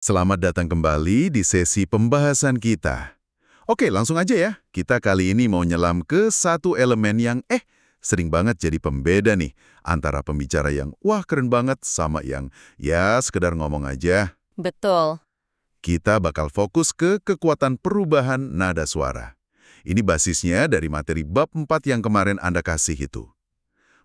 Selamat datang kembali di sesi pembahasan kita. Oke, langsung aja ya. Kita kali ini mau nyelam ke satu elemen yang sering banget jadi pembeda nih antara pembicara yang wah keren banget sama yang ya sekedar ngomong aja. Betul. Kita bakal fokus ke kekuatan perubahan nada suara. Ini basisnya dari materi bab 4 yang kemarin Anda kasih itu.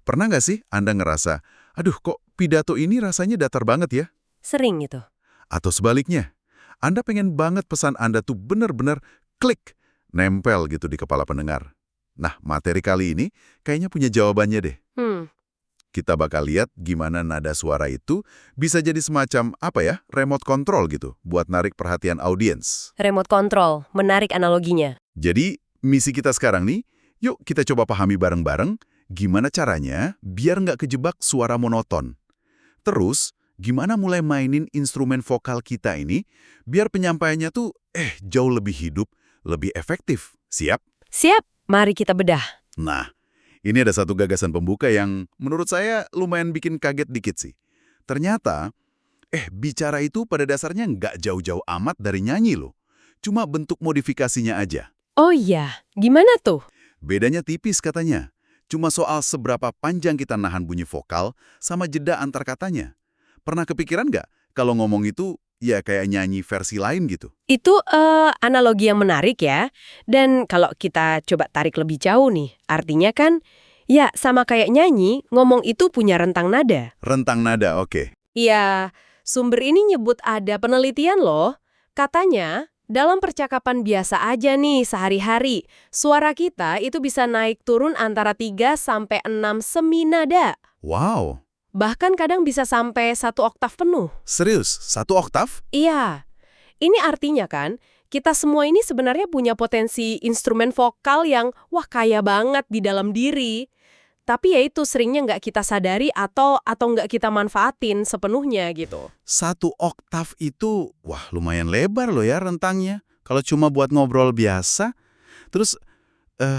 Pernah nggak sih Anda ngerasa, aduh kok pidato ini rasanya datar banget ya? Sering itu. Atau sebaliknya, Anda pengen banget pesan Anda tuh bener-bener klik, nempel gitu di kepala pendengar. Nah, materi kali ini kayaknya punya jawabannya deh. Kita bakal lihat gimana nada suara itu bisa jadi semacam, remote control gitu, buat narik perhatian audiens. Remote control, menarik analoginya. Jadi, misi kita sekarang nih, yuk kita coba pahami bareng-bareng gimana caranya biar nggak kejebak suara monoton. Terus, gimana mulai mainin instrumen vokal kita ini biar penyampaiannya tuh jauh lebih hidup, lebih efektif. Siap? Siap, mari kita bedah. Nah, ini ada satu gagasan pembuka yang menurut saya lumayan bikin kaget dikit sih. Ternyata, bicara itu pada dasarnya nggak jauh-jauh amat dari nyanyi loh. Cuma bentuk modifikasinya aja. Oh iya, gimana tuh? Bedanya tipis katanya. Cuma soal seberapa panjang kita nahan bunyi vokal sama jeda antar katanya. Pernah kepikiran nggak kalau ngomong itu ya kayak nyanyi versi lain gitu? Itu analogi yang menarik ya. Dan kalau kita coba tarik lebih jauh nih, artinya kan, ya sama kayak nyanyi, ngomong itu punya rentang nada. Rentang nada, oke. Iya, sumber ini nyebut ada penelitian loh. Katanya, dalam percakapan biasa aja nih sehari-hari, suara kita itu bisa naik turun antara 3 sampai 6 seminada. Wow, Bahkan kadang bisa sampai 1 oktav penuh. serius? 1 oktav? Iya, ini artinya kan, kita semua ini sebenarnya punya potensi instrumen vokal yang wah kaya banget di dalam diri. Tapi ya itu seringnya nggak kita sadari atau nggak kita manfaatin sepenuhnya gitu. 1 oktav itu, wah lumayan lebar loh ya rentangnya. Kalau cuma buat ngobrol biasa. Terus,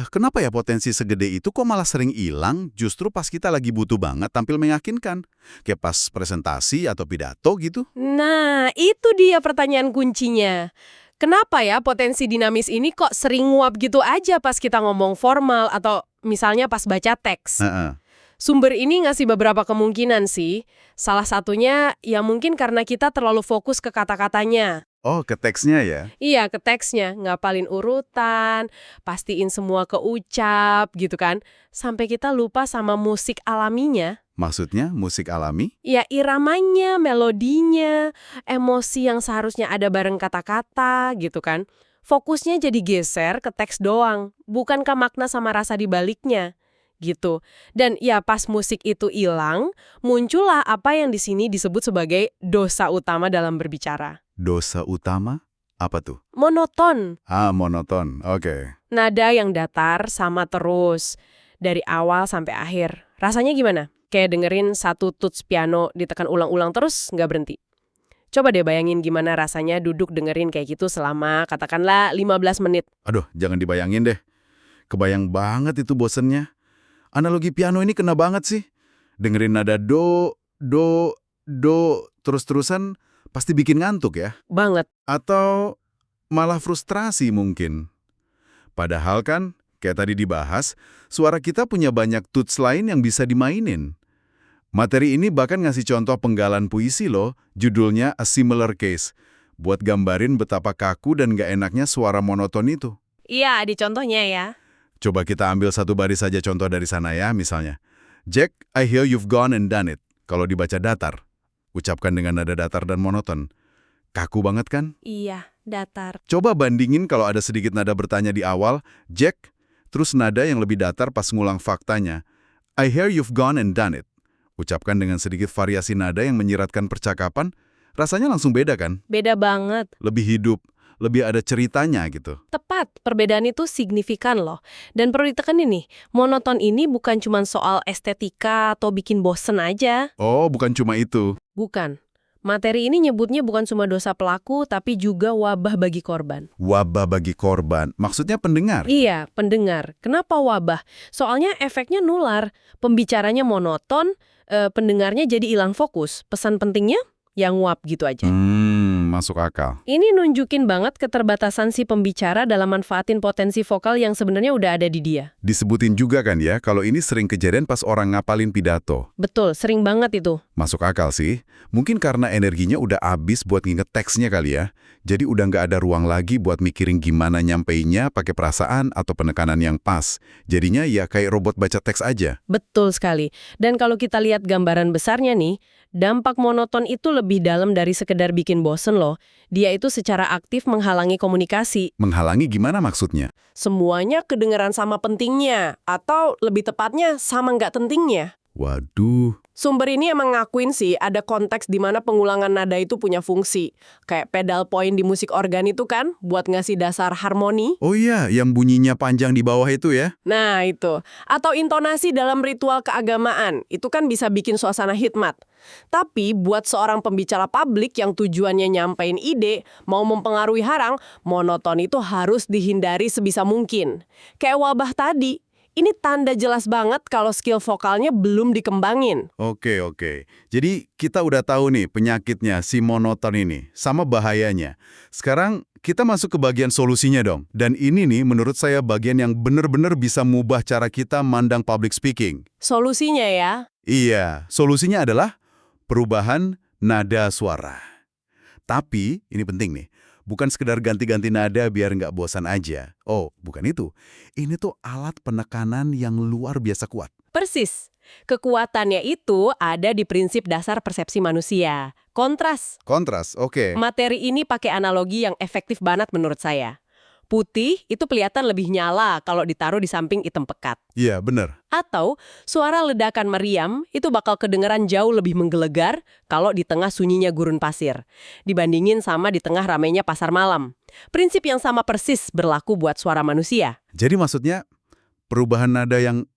kenapa ya potensi segede itu kok malah sering hilang justru pas kita lagi butuh banget tampil meyakinkan? Kayak pas presentasi atau pidato gitu? Nah, itu dia pertanyaan kuncinya. Kenapa ya potensi dinamis ini kok sering nguap gitu aja pas kita ngomong formal atau misalnya pas baca teks? Heeh. Sumber ini ngasih beberapa kemungkinan sih. Salah satunya ya mungkin karena kita terlalu fokus ke kata-katanya. Oh, ke teksnya ya? Iya, ke teksnya, ngapalin urutan, pastiin semua keucap gitu kan. Sampai kita lupa sama musik alaminya. Maksudnya musik alami? Ya iramanya, melodinya, emosi yang seharusnya ada bareng kata-kata gitu kan. Fokusnya jadi geser ke teks doang, bukan ke makna sama rasa di baliknya gitu. Dan ya pas musik itu hilang, muncullah apa yang di sini disebut sebagai dosa utama dalam berbicara. Dosa utama? Apa tuh? Monoton, Ah, monoton. Oke. nada yang datar sama terus dari awal sampai akhir. Rasanya gimana? Kayak dengerin satu tuts piano ditekan ulang-ulang terus nggak berhenti. Coba deh bayangin gimana rasanya duduk dengerin kayak gitu selama katakanlah 15 menit. Aduh, jangan dibayangin deh. Kebayang banget itu bosennya. Analogi piano ini kena banget sih. Dengerin nada do, do, do, terus-terusan pasti bikin ngantuk ya. Banget. Atau malah frustrasi mungkin. Padahal kan, kayak tadi dibahas, suara kita punya banyak tuts lain yang bisa dimainin. Materi ini bahkan ngasih contoh penggalan puisi loh, judulnya A Similar Case, buat gambarin betapa kaku dan gak enaknya suara monoton itu. Iya, di contohnya ya. Coba kita ambil satu baris saja contoh dari sana ya, misalnya. Jack, I hear you've gone and done it. Kalau dibaca datar, ucapkan dengan nada datar dan monoton. Kaku banget kan? Iya, datar. Coba bandingin kalau ada sedikit nada bertanya di awal, Jack, terus nada yang lebih datar pas ngulang faktanya. I hear you've gone and done it. Ucapkan dengan sedikit variasi nada yang menyiratkan percakapan, rasanya langsung beda kan? Beda banget. Lebih hidup, lebih ada ceritanya gitu. Tepat, perbedaan itu signifikan loh. Dan perlu ditekenin nih, monoton ini bukan cuma soal estetika atau bikin bosen aja. Oh, bukan cuma itu. Bukan. Materi ini nyebutnya bukan cuma dosa pelaku, tapi juga wabah bagi korban. Wabah bagi korban, maksudnya pendengar. Iya, pendengar. Kenapa wabah? Soalnya efeknya nular. Pembicaranya monoton, pendengarnya jadi hilang fokus. Pesan pentingnya, yang nguap gitu aja. Masuk akal. Ini nunjukin banget keterbatasan si pembicara dalam manfaatin potensi vokal yang sebenarnya udah ada di dia. Disebutin juga kan ya, kalau ini sering kejadian pas orang ngapalin pidato. Betul, sering banget itu. Masuk akal sih. Mungkin karena energinya udah habis buat nginget teksnya kali ya. Jadi udah nggak ada ruang lagi buat mikirin gimana nyampeinnya pakai perasaan atau penekanan yang pas. Jadinya ya kayak robot baca teks aja. Betul sekali. Dan kalau kita lihat gambaran besarnya nih, dampak monoton itu lebih dalam dari sekedar bikin bosen loh. Dia itu secara aktif menghalangi komunikasi. Menghalangi gimana maksudnya? Semuanya kedengeran sama pentingnya, atau lebih tepatnya sama nggak pentingnya. Waduh. Sumber ini emang ngakuin sih ada konteks di mana pengulangan nada itu punya fungsi. Kayak pedal point di musik organ itu kan, buat ngasih dasar harmoni. Oh iya, yang bunyinya panjang di bawah itu ya? Nah itu. Atau intonasi dalam ritual keagamaan. Itu kan bisa bikin suasana hikmat. Tapi buat seorang pembicara publik yang tujuannya nyampein ide, mau mempengaruhi harang, monoton itu harus dihindari sebisa mungkin. Kayak wabah tadi. Ini tanda jelas banget kalau skill vokalnya belum dikembangin. Oke. Jadi kita udah tahu nih penyakitnya si monoton ini, sama bahayanya. Sekarang kita masuk ke bagian solusinya dong. Dan ini nih menurut saya bagian yang benar-benar bisa mengubah cara kita mandang public speaking. Solusinya ya? Iya, solusinya adalah perubahan nada suara. Tapi, ini penting nih, bukan sekedar ganti-ganti nada biar nggak bosan aja. Oh, bukan itu. Ini tuh alat penekanan yang luar biasa kuat. Persis. Kekuatannya itu ada di prinsip dasar persepsi manusia. Kontras. Kontras, oke. Materi ini pakai analogi yang efektif banget menurut saya. Putih itu kelihatan lebih nyala kalau ditaruh di samping hitam pekat. Iya, bener. Atau suara ledakan meriam itu bakal kedengeran jauh lebih menggelegar kalau di tengah sunyinya gurun pasir. Dibandingin sama di tengah ramainya pasar malam. Prinsip yang sama persis berlaku buat suara manusia. Jadi maksudnya perubahan nada yang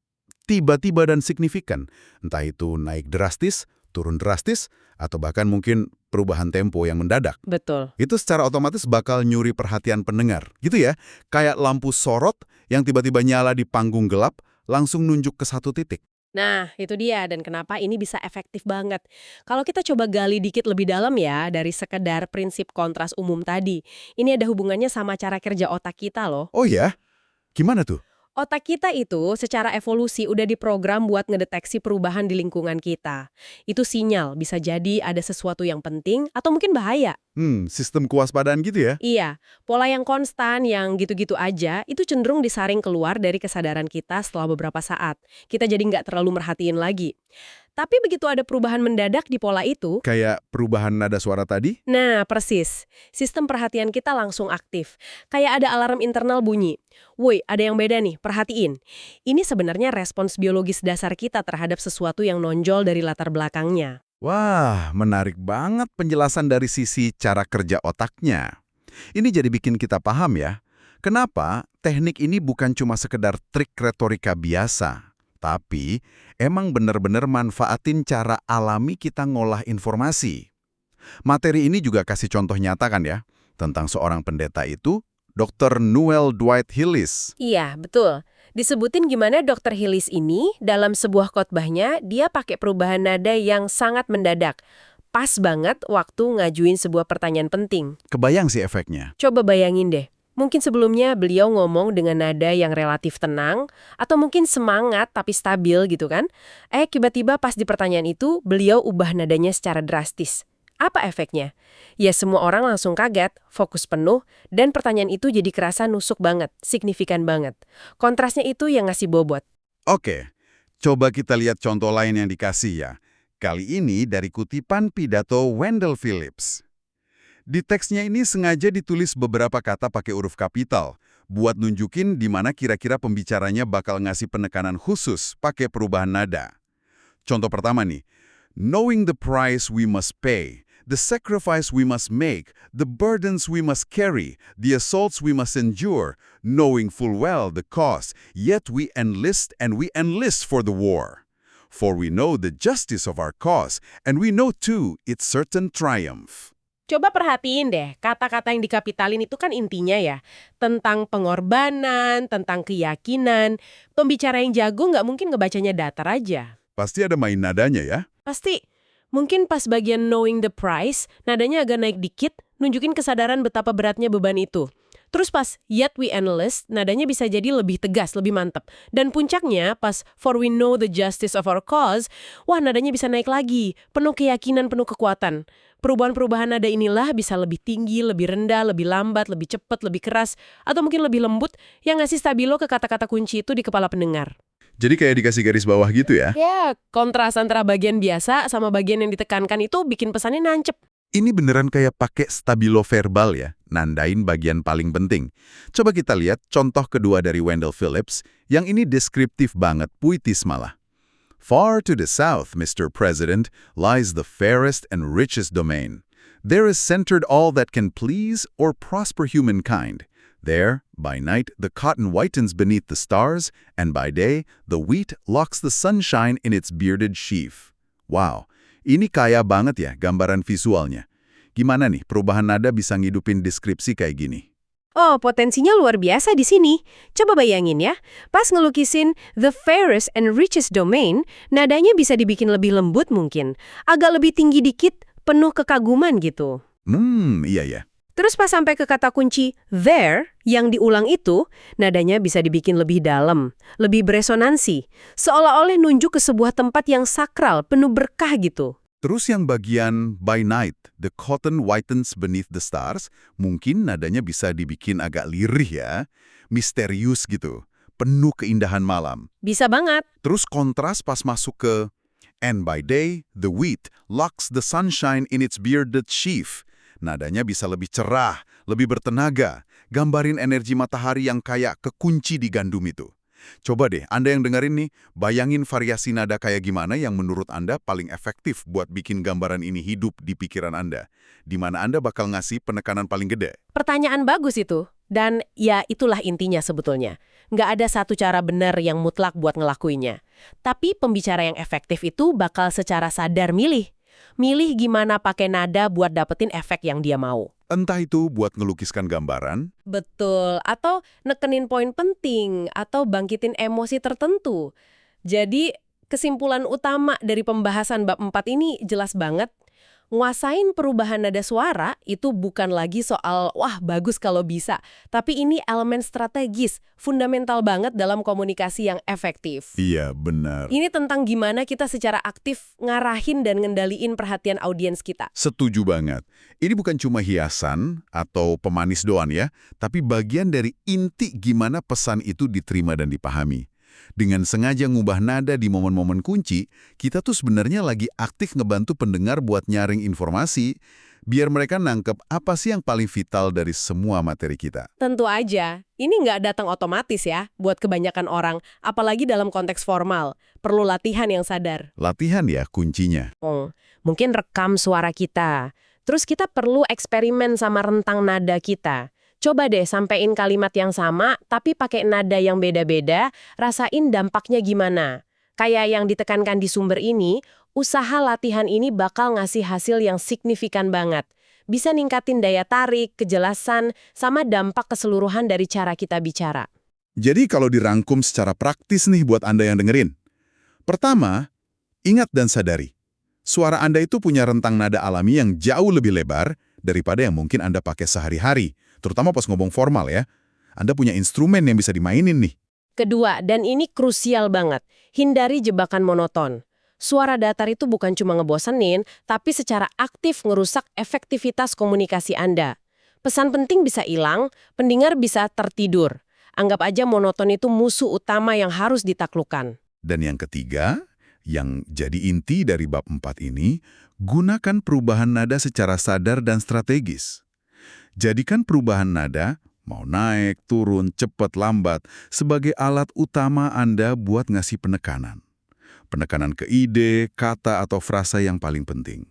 tiba-tiba dan signifikan. Entah itu naik drastis, turun drastis, atau bahkan mungkin perubahan tempo yang mendadak. Betul. Itu secara otomatis bakal nyuri perhatian pendengar. Gitu ya, kayak lampu sorot yang tiba-tiba nyala di panggung gelap, langsung nunjuk ke satu titik. Nah, itu dia dan kenapa ini bisa efektif banget. Kalau kita coba gali dikit lebih dalam ya, dari sekedar prinsip kontras umum tadi. Ini ada hubungannya sama cara kerja otak kita loh. Oh ya? Gimana tuh? Otak kita itu secara evolusi udah diprogram buat ngedeteksi perubahan di lingkungan kita. Itu sinyal, bisa jadi ada sesuatu yang penting atau mungkin bahaya. Sistem kewaspadaan gitu ya? Iya, pola yang konstan, yang gitu-gitu aja, itu cenderung disaring keluar dari kesadaran kita setelah beberapa saat. Kita jadi nggak terlalu merhatiin lagi. Tapi begitu ada perubahan mendadak di pola itu, Kayak perubahan nada suara tadi? nah persis, sistem perhatian kita langsung aktif. Kayak ada alarm internal bunyi. Woi, ada yang beda nih, perhatiin. Ini sebenarnya respons biologis dasar kita terhadap sesuatu yang nonjol dari latar belakangnya. Wah, menarik banget penjelasan dari sisi cara kerja otaknya. Ini jadi bikin kita paham ya, kenapa teknik ini bukan cuma sekedar trik retorika biasa, tapi emang benar-benar manfaatin cara alami kita ngolah informasi. Materi ini juga kasih contoh nyata kan ya, tentang seorang pendeta itu, Dr. Noel Dwight Hillis. Iya, betul. Disebutin gimana Dr. Hillis ini, dalam sebuah khotbahnya, dia pakai perubahan nada yang sangat mendadak. Pas banget waktu ngajuin sebuah pertanyaan penting. Kebayang sih efeknya. Coba bayangin deh, mungkin sebelumnya beliau ngomong dengan nada yang relatif tenang, atau mungkin semangat tapi stabil gitu kan. Tiba-tiba pas di pertanyaan itu, beliau ubah nadanya secara drastis. Apa efeknya? Ya semua orang langsung kaget, fokus penuh, dan pertanyaan itu jadi kerasa nusuk banget, signifikan banget. Kontrasnya itu yang ngasih bobot. Oke, coba kita lihat contoh lain yang dikasih ya. Kali ini dari kutipan pidato Wendell Phillips. Di teksnya ini sengaja ditulis beberapa kata pakai huruf kapital, buat nunjukin di mana kira-kira pembicaranya bakal ngasih penekanan khusus pakai perubahan nada. Contoh pertama nih, knowing the price we must pay, the sacrifice we must make, the burdens we must carry, the assaults we must endure, knowing full well the cost, yet we enlist for the war. For we know the justice of our cause, and we know too its certain triumph. Coba perhatiin deh, kata-kata yang dikapitalin itu kan intinya ya, tentang pengorbanan, tentang keyakinan. Pembicara yang jago nggak mungkin ngebacanya datar aja. Pasti ada main nadanya ya? Pasti. Mungkin pas bagian knowing the price, nadanya agak naik dikit, nunjukin kesadaran betapa beratnya beban itu. Terus pas yet we analyst, nadanya bisa jadi lebih tegas, lebih mantap. Dan puncaknya pas for we know the justice of our cause, wah nadanya bisa naik lagi, penuh keyakinan, penuh kekuatan. Perubahan-perubahan nada inilah bisa lebih tinggi, lebih rendah, lebih lambat, lebih cepat, lebih keras, atau mungkin lebih lembut yang ngasih stabilo ke kata-kata kunci itu di kepala pendengar. Jadi kayak dikasih garis bawah gitu ya? Ya, kontras antara bagian biasa sama bagian yang ditekankan itu bikin pesannya nancep. Ini beneran kayak pakai stabilo verbal ya, nandain bagian paling penting. Coba kita lihat contoh kedua dari Wendell Phillips, yang ini deskriptif banget, puitis malah. Far to the south, Mr. President, lies the fairest and richest domain. There is centered all that can please or prosper humankind. There, by night, the cotton whitens beneath the stars, and by day, the wheat locks the sunshine in its bearded sheaf. Wow, ini kaya banget ya gambaran visualnya. Gimana nih perubahan nada bisa ngidupin deskripsi kayak gini? Oh, potensinya luar biasa di sini. Coba bayangin ya, pas ngelukisin the fairest and richest domain, nadanya bisa dibikin lebih lembut mungkin. Agak lebih tinggi dikit, penuh kekaguman gitu. Iya ya. Terus pas sampai ke kata kunci there yang diulang itu, nadanya bisa dibikin lebih dalam, lebih beresonansi. Seolah-olah nunjuk ke sebuah tempat yang sakral, penuh berkah gitu. Terus yang bagian by night, the cotton whitens beneath the stars, mungkin nadanya bisa dibikin agak lirih ya, misterius gitu, penuh keindahan malam. Bisa banget. Terus kontras pas masuk ke and by day, the wheat locks the sunshine in its bearded sheaf. Nadanya bisa lebih cerah, lebih bertenaga, gambarin energi matahari yang kayak kekunci di gandum itu. Coba deh, Anda yang dengerin nih, bayangin variasi nada kayak gimana yang menurut Anda paling efektif buat bikin gambaran ini hidup di pikiran Anda. Di mana Anda bakal ngasih penekanan paling gede. Pertanyaan bagus itu. Dan ya itulah intinya sebetulnya. Nggak ada satu cara benar yang mutlak buat ngelakuinnya. Tapi pembicara yang efektif itu bakal secara sadar milih. Milih gimana pakai nada buat dapetin efek yang dia mau. Entah itu buat ngelukiskan gambaran, Betul, atau nekenin poin penting, atau bangkitin emosi tertentu. Jadi, kesimpulan utama dari pembahasan bab 4 ini jelas banget. Nguasain perubahan nada suara itu bukan lagi soal, wah bagus kalau bisa. Tapi ini elemen strategis, fundamental banget dalam komunikasi yang efektif. iya benar. Ini tentang gimana kita secara aktif ngarahin dan ngendaliin perhatian audiens kita. Setuju banget. Ini bukan cuma hiasan atau pemanis doang ya, tapi bagian dari inti gimana pesan itu diterima dan dipahami. Dengan sengaja ngubah nada di momen-momen kunci, kita tuh sebenarnya lagi aktif ngebantu pendengar buat nyaring informasi, biar mereka nangkep apa sih yang paling vital dari semua materi kita. Tentu aja, ini nggak datang otomatis ya buat kebanyakan orang, apalagi dalam konteks formal. Perlu latihan yang sadar. Latihan ya kuncinya. Mungkin rekam suara kita. Terus kita perlu eksperimen sama rentang nada kita. Coba deh sampein kalimat yang sama, tapi pakai nada yang beda-beda, rasain dampaknya gimana. Kayak yang ditekankan di sumber ini, usaha latihan ini bakal ngasih hasil yang signifikan banget. Bisa ningkatin daya tarik, kejelasan, sama dampak keseluruhan dari cara kita bicara. Jadi kalau dirangkum secara praktis nih buat Anda yang dengerin. Pertama, ingat dan sadari. Suara Anda itu punya rentang nada alami yang jauh lebih lebar daripada yang mungkin Anda pakai sehari-hari. Terutama pas ngomong formal ya. Anda punya instrumen yang bisa dimainin nih. Kedua, dan ini krusial banget, hindari jebakan monoton. Suara datar itu bukan cuma ngebosenin, tapi secara aktif ngerusak efektivitas komunikasi Anda. Pesan penting bisa hilang, pendengar bisa tertidur. Anggap aja monoton itu musuh utama yang harus ditaklukkan. Dan yang ketiga, yang jadi inti dari bab 4 ini, gunakan perubahan nada secara sadar dan strategis. Jadikan perubahan nada, mau naik, turun, cepat, lambat, sebagai alat utama Anda buat ngasih penekanan. Penekanan ke ide, kata, atau frasa yang paling penting.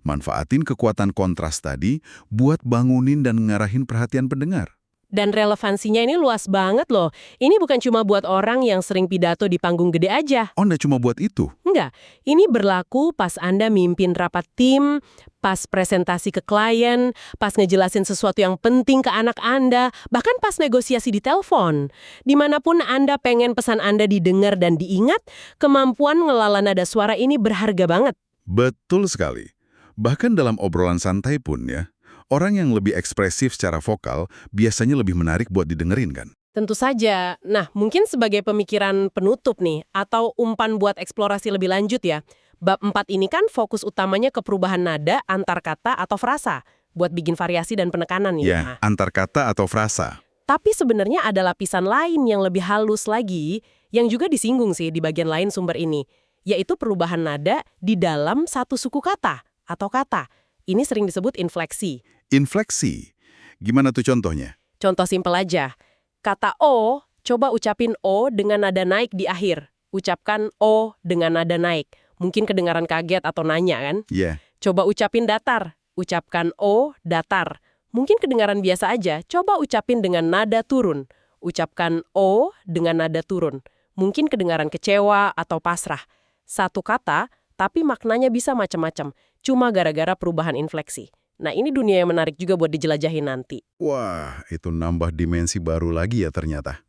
Manfaatin kekuatan kontras tadi buat bangunin dan ngarahin perhatian pendengar. Dan relevansinya ini luas banget loh. Ini bukan cuma buat orang yang sering pidato di panggung gede aja. Oh, nggak cuma buat itu? Enggak, ini berlaku pas Anda mimpin rapat tim, pas presentasi ke klien, pas ngejelasin sesuatu yang penting ke anak Anda, bahkan pas negosiasi di telepon. Dimanapun Anda pengen pesan Anda didengar dan diingat, kemampuan ngelola nada suara ini berharga banget. Betul sekali. Bahkan dalam obrolan santai pun ya, Orang yang lebih ekspresif secara vokal biasanya lebih menarik buat didengerin kan? Tentu saja. Nah, mungkin sebagai pemikiran penutup nih, atau umpan buat eksplorasi lebih lanjut ya. Bab 4 ini kan fokus utamanya ke perubahan nada, antar kata, atau frasa, buat bikin variasi dan penekanan nih. Ya, Nah, antar kata atau frasa. tapi sebenarnya ada lapisan lain yang lebih halus lagi, yang juga disinggung sih di bagian lain sumber ini, yaitu perubahan nada di dalam satu suku kata, atau kata. Ini sering disebut infleksi. Infleksi. Gimana tuh contohnya? Contoh simpel aja. Kata O, coba ucapin O dengan nada naik di akhir. Ucapkan O dengan nada naik. Mungkin kedengaran kaget atau nanya kan? Ya, Coba ucapin datar. Ucapkan O datar. Mungkin kedengaran biasa aja. Coba ucapin dengan nada turun. Ucapkan O dengan nada turun. Mungkin kedengaran kecewa atau pasrah. Satu kata, tapi maknanya bisa macam-macam. Cuma gara-gara perubahan infleksi. Nah, ini dunia yang menarik juga buat dijelajahi nanti. wah, itu nambah dimensi baru lagi ya ternyata.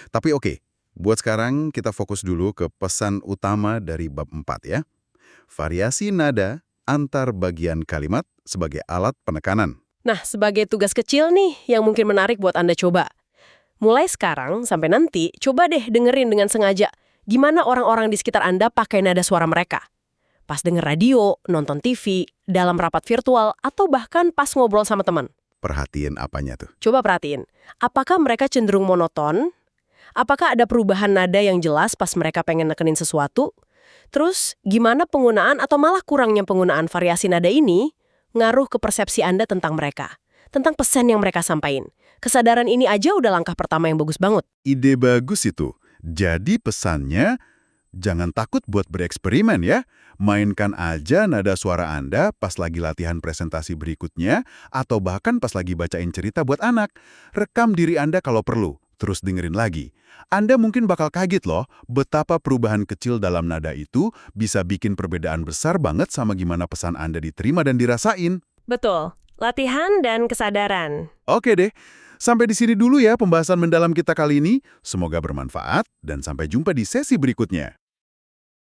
Tapi oke, buat sekarang kita fokus dulu ke pesan utama dari bab 4 ya. Variasi nada antar bagian kalimat sebagai alat penekanan. Nah, sebagai tugas kecil nih yang mungkin menarik buat Anda coba. Mulai sekarang sampai nanti, coba deh dengerin dengan sengaja gimana orang-orang di sekitar Anda pakai nada suara mereka. Pas denger radio, nonton TV, dalam rapat virtual, atau bahkan pas ngobrol sama teman. Perhatiin apanya tuh? Coba perhatiin, apakah mereka cenderung monoton? Apakah ada perubahan nada yang jelas pas mereka pengen nekenin sesuatu? Terus, gimana penggunaan atau malah kurangnya penggunaan variasi nada ini ngaruh ke persepsi Anda tentang mereka? Tentang pesan yang mereka sampaikan. Kesadaran ini aja udah langkah pertama yang bagus banget. Ide bagus itu. Jadi pesannya, jangan takut buat bereksperimen ya. Mainkan aja nada suara Anda pas lagi latihan presentasi berikutnya, atau bahkan pas lagi bacain cerita buat anak. Rekam diri Anda kalau perlu, terus dengerin lagi. Anda mungkin bakal kaget loh, betapa perubahan kecil dalam nada itu bisa bikin perbedaan besar banget sama gimana pesan Anda diterima dan dirasain. Betul. Latihan dan kesadaran. Oke deh, sampai di sini dulu ya pembahasan mendalam kita kali ini. Semoga bermanfaat dan sampai jumpa di sesi berikutnya.